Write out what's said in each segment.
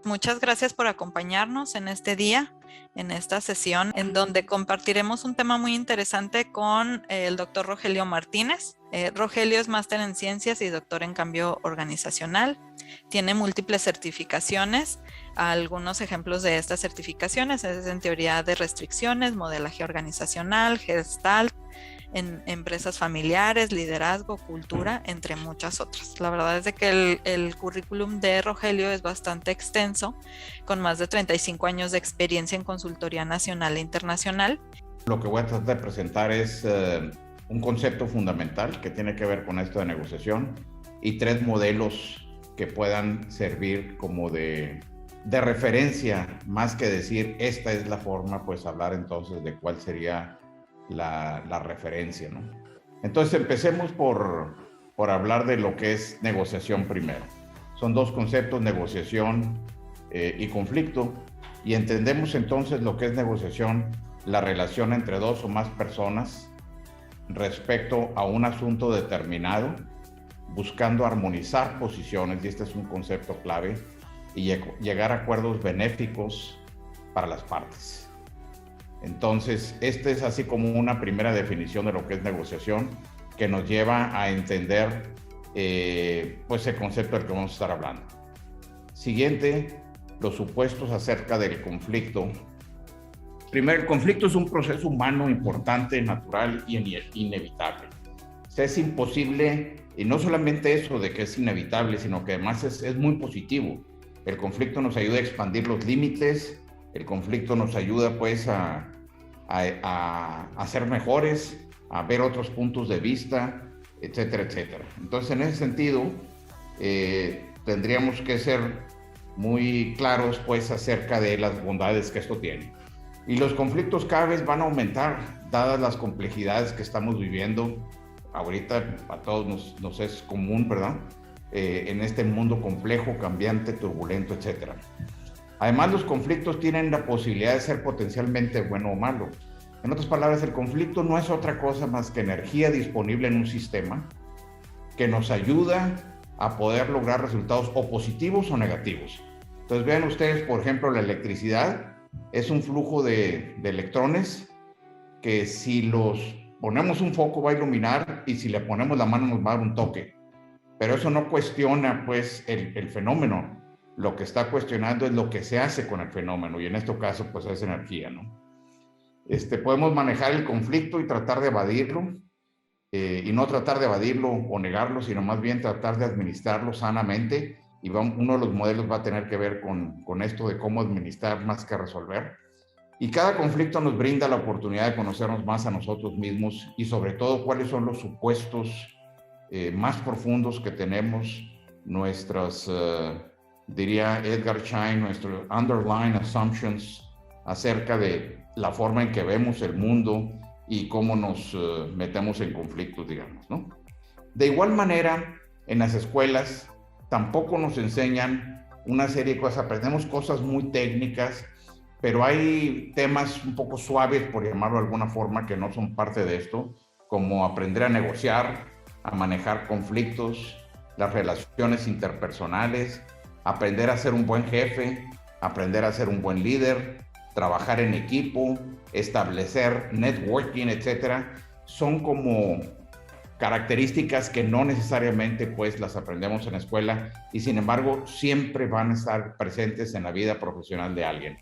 Muchas gracias por acompañarnos en este día, en esta sesión, en donde compartiremos un tema muy interesante con el doctor Rogelio Martínez. Rogelio es máster en ciencias y doctor en cambio organizacional. Tiene múltiples certificaciones. Algunos ejemplos de estas certificaciones es en teoría de restricciones, modelaje organizacional, Gestalt, en empresas familiares, liderazgo, cultura, entre muchas otras. La verdad es de que el currículum de Rogelio es bastante extenso, con más de 35 años de experiencia en consultoría nacional e internacional. Lo que voy a tratar de presentar es un concepto fundamental que tiene que ver con esto de negociación y 3 modelos que puedan servir como de referencia, más que decir esta es la forma, pues hablar entonces de cuál sería la referencia, ¿no? Entonces empecemos por hablar de lo que es negociación primero. Son 2 conceptos, negociación y conflicto, y entendemos entonces lo que es negociación, la relación entre 2 o más personas respecto a un asunto determinado, buscando armonizar posiciones, y este es un concepto clave, y llegar a acuerdos benéficos para las partes. Entonces, este es así como una primera definición de lo que es negociación, que nos lleva a entender pues el concepto del que vamos a estar hablando. Siguiente, los supuestos acerca del conflicto. Primero, el conflicto es un proceso humano importante, natural y inevitable. O sea, es imposible, y no solamente eso de que es inevitable, sino que además es muy positivo. El conflicto nos ayuda a expandir los límites, el conflicto nos ayuda pues a ser mejores, a ver otros puntos de vista, etcétera, etcétera. Entonces, en ese sentido, tendríamos que ser muy claros pues acerca de las bondades que esto tiene. Y los conflictos cada vez van a aumentar, dadas las complejidades que estamos viviendo. Ahorita a todos nos es común, ¿verdad? En este mundo complejo, cambiante, turbulento, etcétera. Además, los conflictos tienen la posibilidad de ser potencialmente bueno o malo. En otras palabras, el conflicto no es otra cosa más que energía disponible en un sistema que nos ayuda a poder lograr resultados o positivos o negativos. Entonces, vean ustedes, por ejemplo, la electricidad es un flujo de electrones que si los ponemos un foco va a iluminar y si le ponemos la mano nos va a dar un toque. Pero eso no cuestiona pues el fenómeno. Lo que está cuestionando es lo que se hace con el fenómeno, y en este caso pues es energía, ¿no? Podemos manejar el conflicto y tratar de evadirlo, y no tratar de evadirlo o negarlo, sino más bien tratar de administrarlo sanamente, y uno de los modelos va a tener que ver con esto de cómo administrar más que resolver. Y cada conflicto nos brinda la oportunidad de conocernos más a nosotros mismos y sobre todo cuáles son los supuestos más profundos que tenemos, nuestras... diría Edgar Schein, nuestros underlying assumptions acerca de la forma en que vemos el mundo y cómo nos metemos en conflictos, digamos, ¿no? De igual manera, en las escuelas tampoco nos enseñan una serie de cosas, aprendemos cosas muy técnicas, pero hay temas un poco suaves, por llamarlo de alguna forma, que no son parte de esto, como aprender a negociar, a manejar conflictos, las relaciones interpersonales, aprender a ser un buen jefe, aprender a ser un buen líder, trabajar en equipo, establecer networking, etcétera. Son como características que no necesariamente pues las aprendemos en la escuela y sin embargo siempre van a estar presentes en la vida profesional de alguien.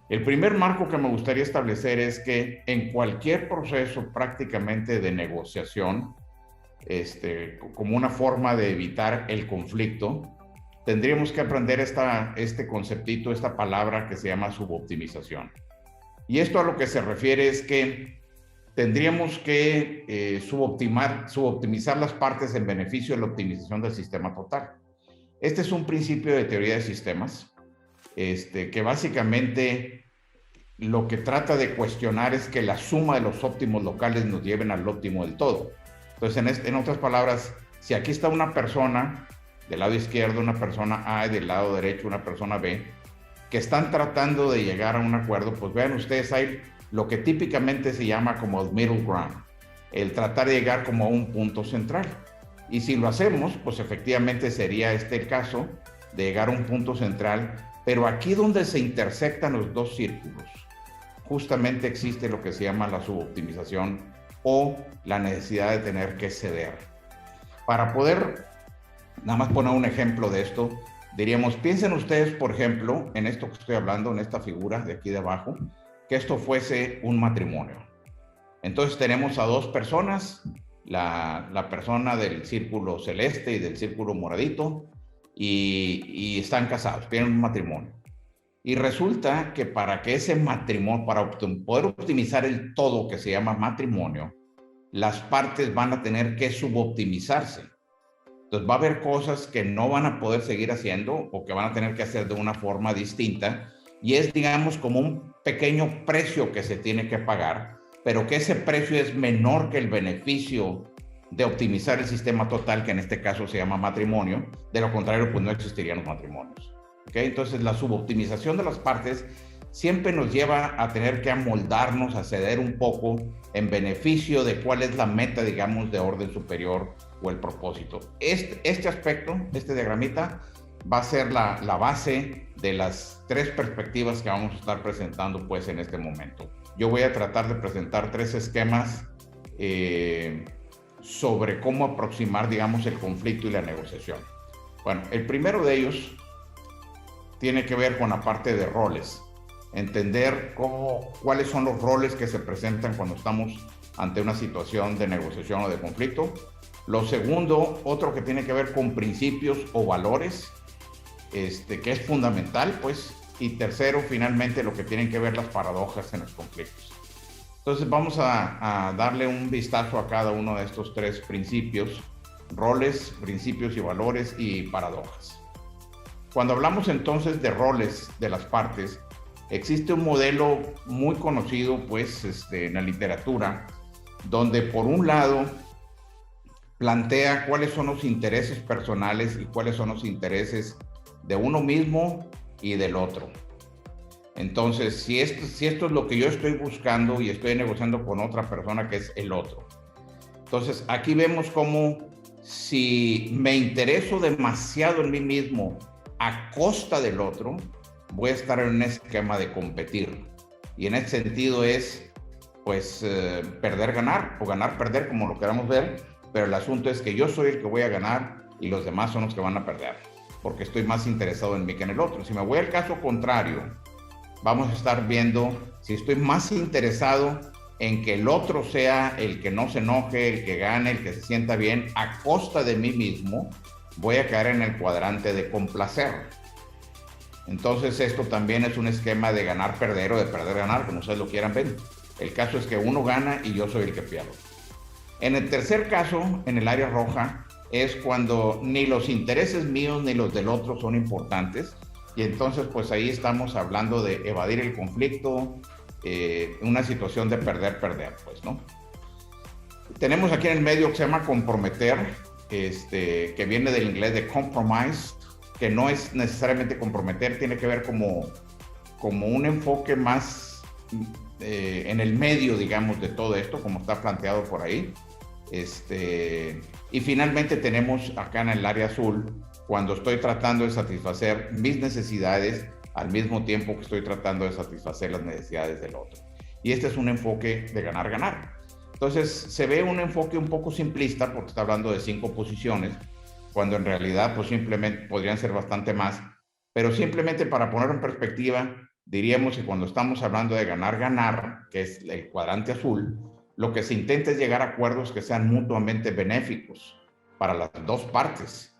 El primer marco que me gustaría establecer es que en cualquier proceso prácticamente de negociación, como una forma de evitar el conflicto, tendríamos que aprender este conceptito, esta palabra que se llama suboptimización. Y esto a lo que se refiere es que tendríamos que suboptimizar las partes en beneficio de la optimización del sistema total. Este es un principio de teoría de sistemas, que básicamente lo que trata de cuestionar es que la suma de los óptimos locales nos lleven al óptimo del todo. Entonces, en otras palabras, si aquí está una persona del lado izquierdo, una persona A, y del lado derecho una persona B, que están tratando de llegar a un acuerdo, pues vean ustedes, hay lo que típicamente se llama como el middle ground, el tratar de llegar como a un punto central. Y si lo hacemos, pues efectivamente sería el caso de llegar a un punto central Pero aquí donde se intersectan los dos círculos, justamente existe lo que se llama la suboptimización o la necesidad de tener que ceder. Para poder, nada más poner un ejemplo de esto, diríamos, piensen ustedes, por ejemplo, en esto que estoy hablando, en esta figura de aquí de abajo, que esto fuese un matrimonio. Entonces tenemos a dos personas, la persona del círculo celeste y del círculo moradito, y están casados, tienen un matrimonio. Y resulta que para que ese matrimonio, para poder optimizar el todo que se llama matrimonio, las partes van a tener que suboptimizarse. Entonces va a haber cosas que no van a poder seguir haciendo o que van a tener que hacer de una forma distinta, y es, digamos, como un pequeño precio que se tiene que pagar, pero que ese precio es menor que el beneficio de optimizar el sistema total, que en este caso se llama matrimonio. De lo contrario, pues no existirían los matrimonios. ¿Okay? Entonces la suboptimización de las partes siempre nos lleva a tener que amoldarnos, a ceder un poco en beneficio de cuál es la meta, digamos, de orden superior o el propósito. Este aspecto, este diagramita, va a ser la base de las tres perspectivas que vamos a estar presentando pues en este momento. Yo voy a tratar de presentar tres esquemas sobre cómo aproximar, digamos, el conflicto y la negociación. Bueno, el primero de ellos tiene que ver con la parte de roles. Entender cuáles son los roles que se presentan cuando estamos ante una situación de negociación o de conflicto. Lo segundo, otro que tiene que ver con principios o valores, que es fundamental, pues. Y tercero, finalmente, lo que tienen que ver las paradojas en los conflictos. Entonces vamos a darle un vistazo a cada uno de estos tres principios: roles, principios y valores, y paradojas. Cuando hablamos entonces de roles de las partes, existe un modelo muy conocido pues en la literatura, donde por un lado plantea cuáles son los intereses personales y cuáles son los intereses de uno mismo y del otro. Entonces, si esto es lo que yo estoy buscando y estoy negociando con otra persona que es el otro. Entonces, aquí vemos cómo si me intereso demasiado en mí mismo a costa del otro, voy a estar en un esquema de competir. Y en ese sentido es, pues, perder-ganar o ganar-perder, como lo queramos ver, pero el asunto es que yo soy el que voy a ganar y los demás son los que van a perder, porque estoy más interesado en mí que en el otro. Si me voy al caso contrario, vamos a estar viendo si estoy más interesado en que el otro sea el que no se enoje, el que gane, el que se sienta bien a costa de mí mismo, voy a caer en el cuadrante de complacer. Entonces esto también es un esquema de ganar-perder o de perder-ganar, como ustedes lo quieran ver. El caso es que uno gana y yo soy el que pierdo. En el tercer caso, en el área roja, es cuando ni los intereses míos ni los del otro son importantes, y entonces pues ahí estamos hablando de evadir el conflicto, una situación de perder-perder, pues, ¿no? Tenemos aquí en el medio que se llama comprometer, que viene del inglés de compromise, que no es necesariamente comprometer, tiene que ver como un enfoque más en el medio, digamos, de todo esto, como está planteado por ahí. Y finalmente tenemos acá en el área azul, cuando estoy tratando de satisfacer mis necesidades al mismo tiempo que estoy tratando de satisfacer las necesidades del otro. Y este es un enfoque de ganar-ganar. Entonces se ve un enfoque un poco simplista porque está hablando de 5 posiciones, cuando en realidad pues simplemente podrían ser bastante más, pero simplemente para poner en perspectiva, diríamos que cuando estamos hablando de ganar-ganar, que es el cuadrante azul, lo que se intenta es llegar a acuerdos que sean mutuamente benéficos para las dos partes.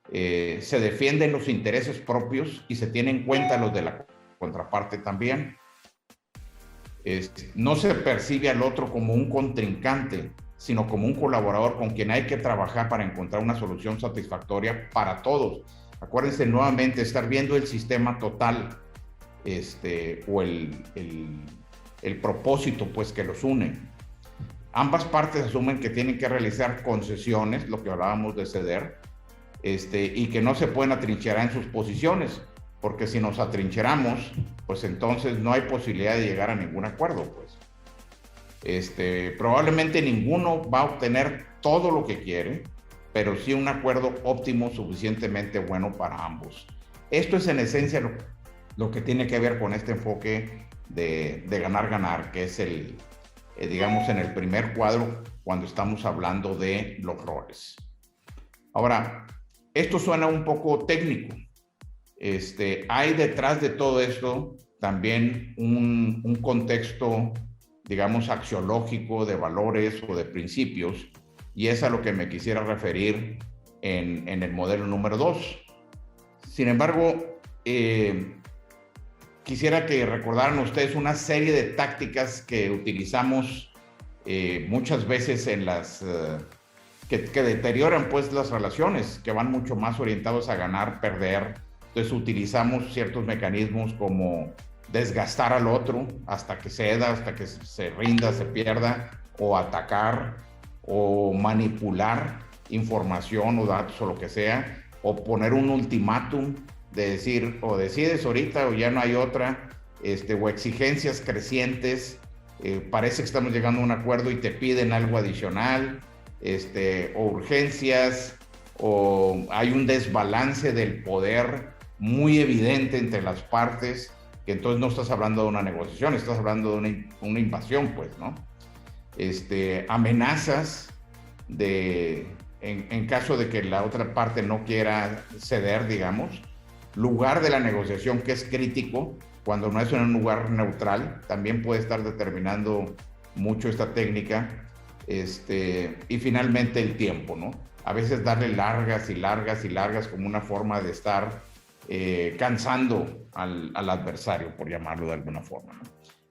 Se defienden los intereses propios y se tienen en cuenta los de la contraparte también. No se percibe al otro como un contrincante, sino como un colaborador con quien hay que trabajar para encontrar una solución satisfactoria para todos. Acuérdense nuevamente, estar viendo el sistema total, o el propósito pues que los une. Ambas partes asumen que tienen que realizar concesiones, lo que hablábamos de ceder, y que no se pueden atrincherar en sus posiciones, porque si nos atrincheramos, pues entonces no hay posibilidad de llegar a ningún acuerdo, pues. Probablemente ninguno va a obtener todo lo que quiere, pero sí un acuerdo óptimo suficientemente bueno para ambos. Esto es en esencia lo que tiene que ver con este enfoque de ganar, que es digamos, en el primer cuadro cuando estamos hablando de los roles. Ahora, esto suena un poco técnico. Hay detrás de todo esto también un contexto, digamos, axiológico de valores o de principios, y es a lo que me quisiera referir en el modelo número 2. Sin embargo, quisiera que recordaran ustedes una serie de tácticas que utilizamos muchas veces en que deterioran pues las relaciones, que van mucho más orientados a ganar, perder. Entonces utilizamos ciertos mecanismos como desgastar al otro hasta que ceda, hasta que se rinda, se pierda, o atacar, o manipular información o datos o lo que sea, o poner un ultimátum de decir, o decides ahorita o ya no hay otra, o exigencias crecientes, parece que estamos llegando a un acuerdo y te piden algo adicional, o urgencias, o hay un desbalance del poder muy evidente entre las partes, que entonces no estás hablando de una negociación, estás hablando de una invasión, pues, ¿no? Amenazas en caso de que la otra parte no quiera ceder, digamos, lugar de la negociación que es crítico, cuando no es en un lugar neutral, también puede estar determinando mucho esta técnica, y finalmente el tiempo, ¿no? A veces darle largas y largas y largas como una forma de estar cansando al adversario, por llamarlo de alguna forma, ¿no?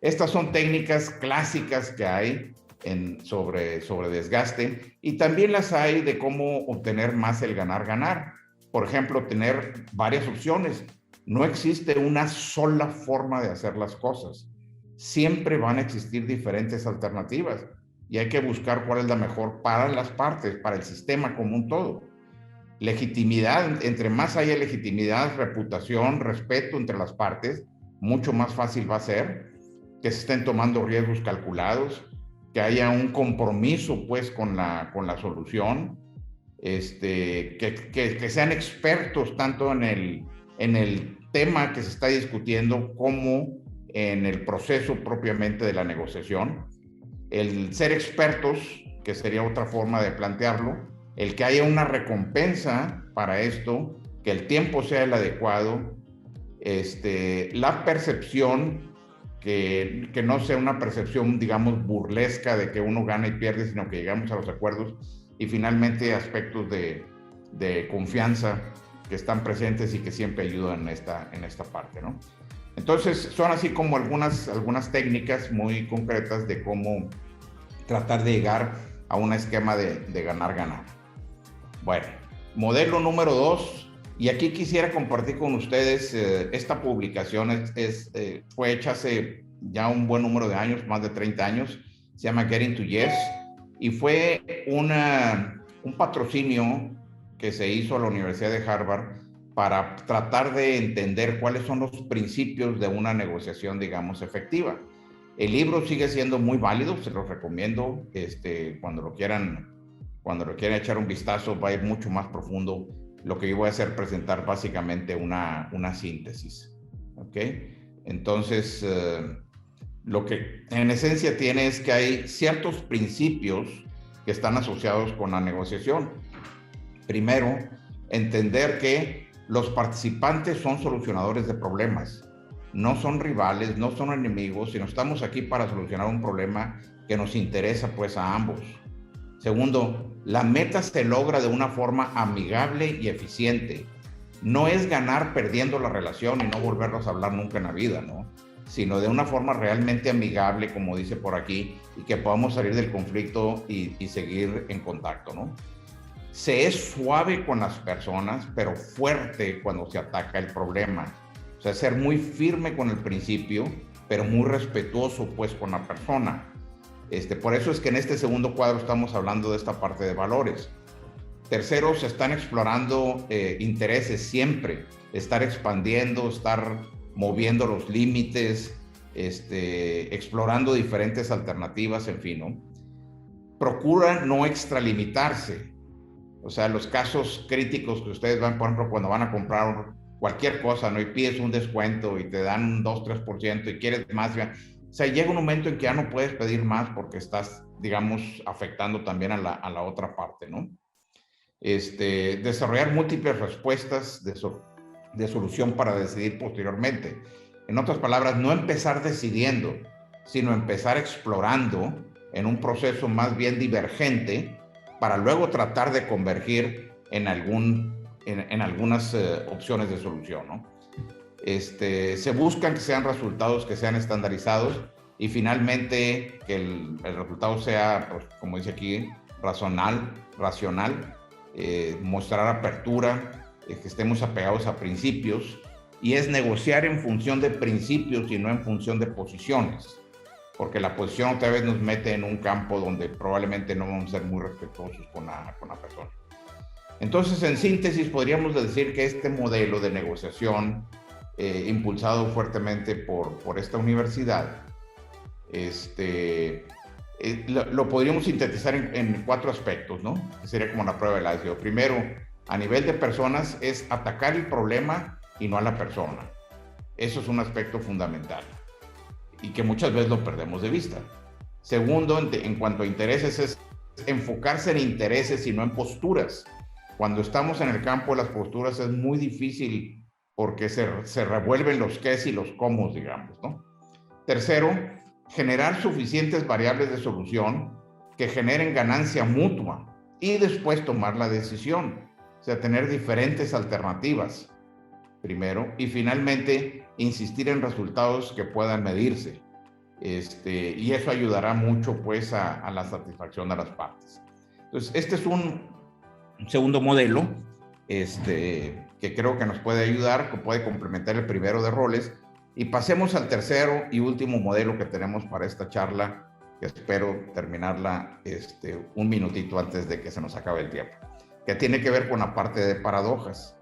Estas son técnicas clásicas que hay sobre desgaste, y también las hay de cómo obtener más el ganar. Por ejemplo, tener varias opciones. No existe una sola forma de hacer las cosas. Siempre van a existir diferentes alternativas y hay que buscar cuál es la mejor para las partes, para el sistema como un todo. Legitimidad, entre más haya legitimidad, reputación, respeto entre las partes, mucho más fácil va a ser que se estén tomando riesgos calculados, que haya un compromiso pues con la solución, que sean expertos tanto en el tema que se está discutiendo como en el proceso propiamente de la negociación. El ser expertos, que sería otra forma de plantearlo, el que haya una recompensa para esto, que el tiempo sea el adecuado, la percepción, que no sea una percepción, digamos, burlesca de que uno gana y pierde, sino que llegamos a los acuerdos, y finalmente aspectos de confianza que están presentes y que siempre ayudan en esta parte, ¿no? Entonces, son así como algunas técnicas muy concretas de cómo tratar de llegar a un esquema de ganar. Bueno, modelo número 2, y aquí quisiera compartir con ustedes, esta publicación fue hecha hace ya un buen número de años, más de 30 años, se llama Getting to Yes, y fue un patrocinio que se hizo a la Universidad de Harvard para tratar de entender cuáles son los principios de una negociación, digamos, efectiva. El libro sigue siendo muy válido, se los recomiendo, cuando lo quieran echar un vistazo, va a ir mucho más profundo. Lo que yo voy a hacer es presentar básicamente una síntesis, ¿ok? Entonces, lo que en esencia tiene es que hay ciertos principios que están asociados con la negociación. Primero, entender que los participantes son solucionadores de problemas, no son rivales, no son enemigos, sino estamos aquí para solucionar un problema que nos interesa pues a ambos. Segundo, la meta se logra de una forma amigable y eficiente. No es ganar perdiendo la relación y no volvernos a hablar nunca en la vida, ¿no? Sino de una forma realmente amigable, como dice por aquí, y que podamos salir del conflicto y seguir en contacto, ¿no? Se es suave con las personas, pero fuerte cuando se ataca el problema. O sea, ser muy firme con el principio, pero muy respetuoso pues con la persona. Por eso es que en este segundo cuadro estamos hablando de esta parte de valores. Tercero, se están explorando intereses siempre, estar expandiendo, estar moviendo los límites, explorando diferentes alternativas, en fin, ¿no? Procura no extralimitarse. O sea, los casos críticos que ustedes van, por ejemplo, cuando van a comprar cualquier cosa, ¿no? Y pides un descuento y te dan un 2-3% y quieres más. O sea, llega un momento en que ya no puedes pedir más porque estás, digamos, afectando también a la otra parte, ¿no? Desarrollar múltiples respuestas de solución para decidir posteriormente. En otras palabras, no empezar decidiendo, sino empezar explorando en un proceso más bien divergente para luego tratar de convergir en algunas opciones de solución, ¿no? Se buscan que sean resultados que sean estandarizados y finalmente que el resultado sea, pues, como dice aquí, racional, mostrar apertura, que estemos apegados a principios, y es negociar en función de principios y no en función de posiciones, porque la posición otra vez nos mete en un campo donde probablemente no vamos a ser muy respetuosos con la persona. Entonces, en síntesis, podríamos decir que este modelo de negociación impulsado fuertemente por esta universidad, lo podríamos sintetizar en 4 aspectos, ¿no? Que sería como la prueba del ácido. Primero, a nivel de personas, es atacar el problema y no a la persona. Eso es un aspecto fundamental y que muchas veces lo perdemos de vista. Segundo, en cuanto a intereses, es enfocarse en intereses y no en posturas. Cuando estamos en el campo de las posturas es muy difícil porque se revuelven los qués y los cómo, digamos, ¿no? Tercero, generar suficientes variables de solución que generen ganancia mutua y después tomar la decisión. O sea, tener diferentes alternativas, primero, y finalmente insistir en resultados que puedan medirse. Y eso ayudará mucho, pues, a la satisfacción de las partes. Entonces, este es un segundo modelo que creo que nos puede ayudar, que puede complementar el primero de roles. Y pasemos al tercero y último modelo que tenemos para esta charla, que espero terminarla un minutito antes de que se nos acabe el tiempo, que tiene que ver con la parte de paradojas.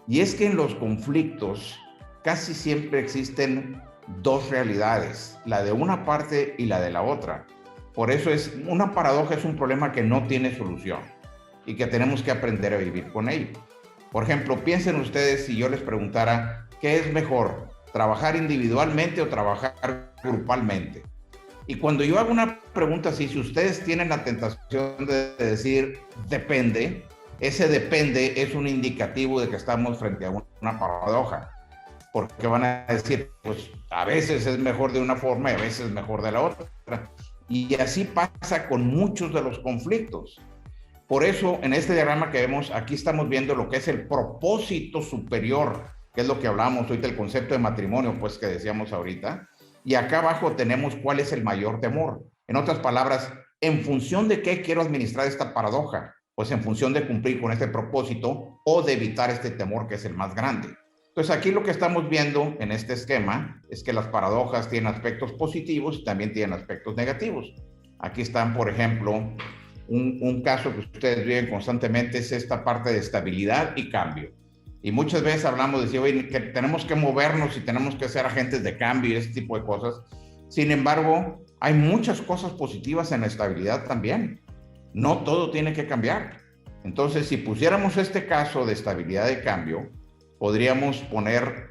Y es que en los conflictos casi siempre existen 2 realidades, la de una parte y la de la otra. Por eso una paradoja es un problema que no tiene solución y que tenemos que aprender a vivir con ello. Por ejemplo, piensen ustedes si yo les preguntara, ¿qué es mejor? ¿Trabajar individualmente o trabajar grupalmente? Y cuando yo hago una pregunta así, si ustedes tienen la tentación de decir depende, ese depende es un indicativo de que estamos frente a una paradoja, porque van a decir, pues a veces es mejor de una forma y a veces es mejor de la otra. Y así pasa con muchos de los conflictos. Por eso, en este diagrama que vemos, aquí estamos viendo lo que es el propósito superior, que es lo que hablamos ahorita, el concepto de matrimonio, pues, que decíamos ahorita. Y acá abajo tenemos cuál es el mayor temor. En otras palabras, ¿en función de qué quiero administrar esta paradoja? Pues en función de cumplir con este propósito o de evitar este temor que es el más grande. Entonces, aquí lo que estamos viendo en este esquema es que las paradojas tienen aspectos positivos y también tienen aspectos negativos. Aquí están, por ejemplo, un caso que ustedes viven constantemente es esta parte de estabilidad y cambio. Y muchas veces hablamos de decir, oye, que tenemos que movernos y tenemos que ser agentes de cambio y ese tipo de cosas. Sin embargo, hay muchas cosas positivas en la estabilidad también. No todo tiene que cambiar. Entonces, si pusiéramos este caso de estabilidad y cambio, podríamos poner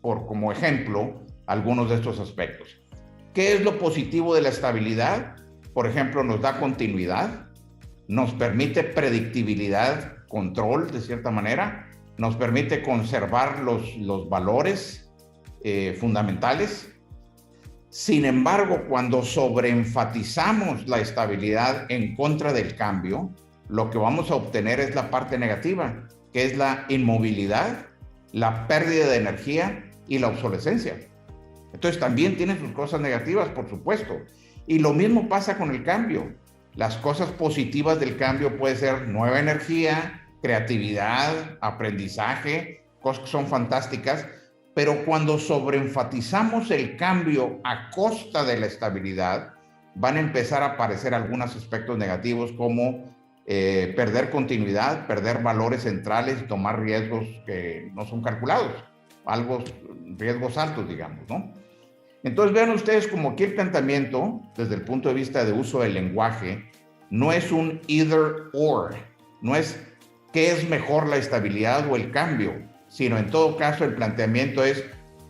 como ejemplo algunos de estos aspectos. ¿Qué es lo positivo de la estabilidad? Por ejemplo, nos da continuidad, nos permite predictibilidad, control de cierta manera, nos permite conservar los valores fundamentales. Sin embargo, cuando sobreenfatizamos la estabilidad en contra del cambio, lo que vamos a obtener es la parte negativa, que es la inmovilidad, la pérdida de energía y la obsolescencia. Entonces también tiene sus cosas negativas, por supuesto. Y lo mismo pasa con el cambio. Las cosas positivas del cambio puede ser nueva energía, creatividad, aprendizaje, cosas que son fantásticas, pero cuando sobreenfatizamos el cambio a costa de la estabilidad, van a empezar a aparecer algunos aspectos negativos como perder continuidad, perder valores centrales, tomar riesgos que no son calculados, riesgos altos, digamos, ¿no? Entonces vean ustedes como aquí el planteamiento, desde el punto de vista de uso del lenguaje, no es un either or, no es qué es mejor la estabilidad o el cambio, sino en todo caso el planteamiento es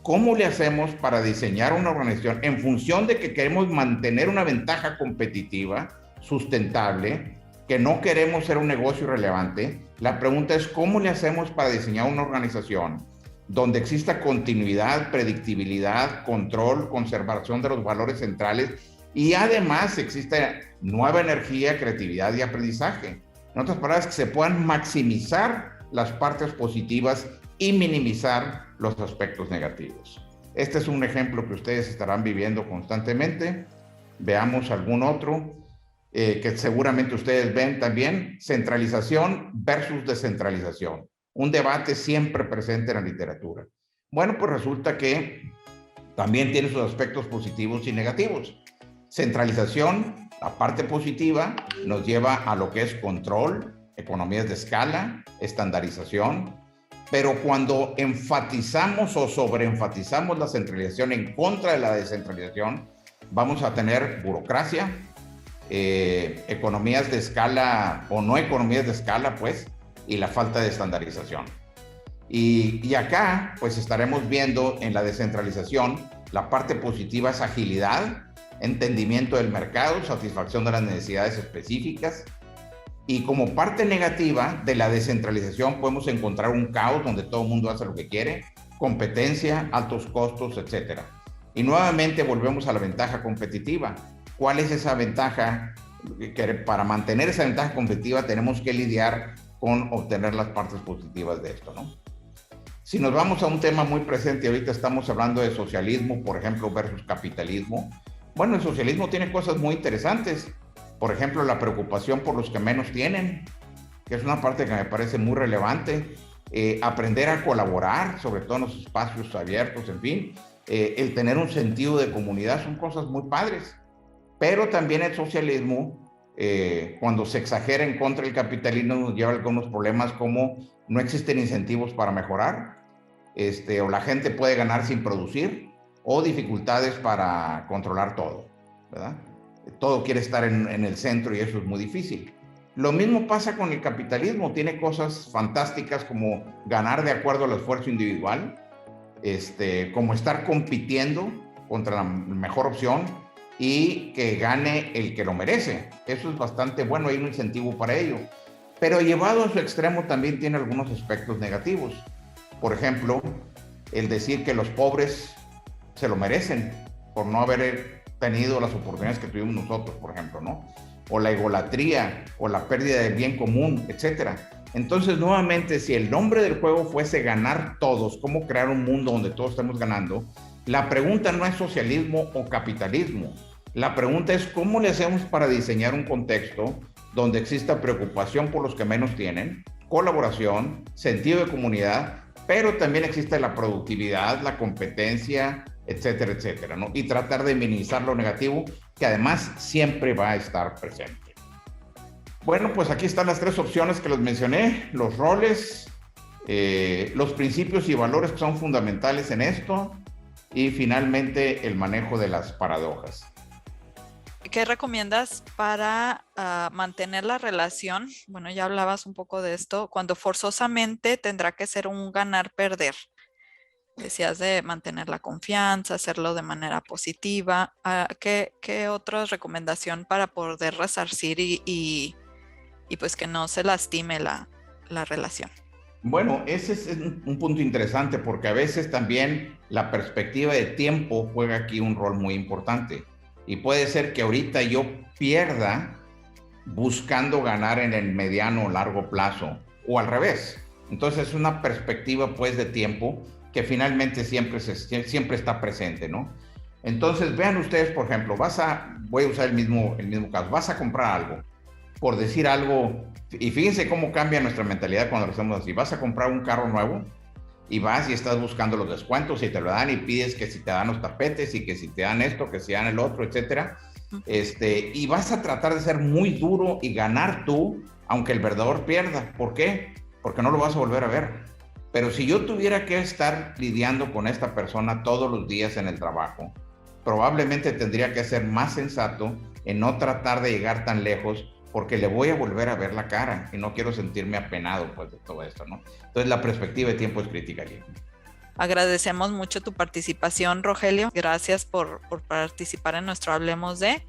cómo le hacemos para diseñar una organización en función de que queremos mantener una ventaja competitiva, sustentable, que no queremos ser un negocio irrelevante. La pregunta es cómo le hacemos para diseñar una organización donde exista continuidad, predictibilidad, control, conservación de los valores centrales y además existe nueva energía, creatividad y aprendizaje. En otras palabras, que se puedan maximizar las partes positivas y minimizar los aspectos negativos. Este es un ejemplo que ustedes estarán viviendo constantemente. Veamos algún otro que seguramente ustedes ven también. Centralización versus descentralización. Un debate siempre presente en la literatura. Bueno, pues resulta que también tiene sus aspectos positivos y negativos. Centralización, la parte positiva, nos lleva a lo que es control, economías de escala, estandarización, pero cuando enfatizamos o sobreenfatizamos la centralización en contra de la descentralización, vamos a tener burocracia, economías de escala o no economías de escala, pues, y la falta de estandarización. Y acá, pues, estaremos viendo en la descentralización, la parte positiva es agilidad, entendimiento del mercado, satisfacción de las necesidades específicas. Y como parte negativa de la descentralización podemos encontrar un caos donde todo el mundo hace lo que quiere, competencia, altos costos, etc. Y nuevamente volvemos a la ventaja competitiva. ¿Cuál es esa ventaja? Que para mantener esa ventaja competitiva tenemos que lidiar con obtener las partes positivas de esto, ¿no? Si nos vamos a un tema muy presente, ahorita estamos hablando de socialismo, por ejemplo, versus capitalismo. Bueno, el socialismo tiene cosas muy interesantes. Por ejemplo, la preocupación por los que menos tienen, que es una parte que me parece muy relevante. Aprender a colaborar, sobre todo en los espacios abiertos, en fin. El tener un sentido de comunidad son cosas muy padres. Pero también el socialismo, cuando se exagera en contra del capitalismo, nos lleva a algunos problemas como no existen incentivos para mejorar, o la gente puede ganar sin producir, o dificultades para controlar todo, ¿verdad? Todo quiere estar en el centro y eso es muy difícil. Lo mismo pasa con el capitalismo, tiene cosas fantásticas como ganar de acuerdo al esfuerzo individual, como estar compitiendo contra la mejor opción y que gane el que lo merece. Eso es bastante bueno, hay un incentivo para ello. Pero llevado a su extremo también tiene algunos aspectos negativos. Por ejemplo, el decir que los pobres se lo merecen por no haber tenido las oportunidades que tuvimos nosotros, por ejemplo, ¿no? O la egolatría, o la pérdida del bien común, etcétera. Entonces, nuevamente, si el nombre del juego fuese ganar todos, cómo crear un mundo donde todos estemos ganando, la pregunta no es socialismo o capitalismo. La pregunta es cómo le hacemos para diseñar un contexto donde exista preocupación por los que menos tienen, colaboración, sentido de comunidad, pero también existe la productividad, la competencia, etcétera, etcétera, ¿no? Y tratar de minimizar lo negativo, que además siempre va a estar presente. Bueno, pues aquí están las tres opciones que les mencioné, los roles, los principios y valores que son fundamentales en esto, y finalmente el manejo de las paradojas. ¿Qué recomiendas para mantener la relación? Bueno, ya hablabas un poco de esto, cuando forzosamente tendrá que ser un ganar-perder. Decías de mantener la confianza, hacerlo de manera positiva. ¿Qué otra recomendación para poder resarcir y pues que no se lastime la relación? Bueno, ese es un punto interesante porque a veces también la perspectiva de tiempo juega aquí un rol muy importante. Y puede ser que ahorita yo pierda buscando ganar en el mediano o largo plazo, o al revés. Entonces es una perspectiva pues de tiempo que finalmente siempre está presente, ¿no? Entonces vean ustedes, por ejemplo, voy a usar el mismo caso, vas a comprar algo, por decir algo, y fíjense cómo cambia nuestra mentalidad cuando lo hacemos así. Vas a comprar un carro nuevo y vas y estás buscando los descuentos y te lo dan y pides que si te dan los tapetes y que si te dan esto, que si dan el otro, etcétera. Y vas a tratar de ser muy duro y ganar tú, aunque el vendedor pierda. ¿Por qué? Porque no lo vas a volver a ver. Pero si yo tuviera que estar lidiando con esta persona todos los días en el trabajo, probablemente tendría que ser más sensato en no tratar de llegar tan lejos porque le voy a volver a ver la cara y no quiero sentirme apenado pues de todo esto, ¿no? Entonces la perspectiva de tiempo es crítica aquí. Agradecemos mucho tu participación, Rogelio. Gracias por participar en nuestro Hablemos de.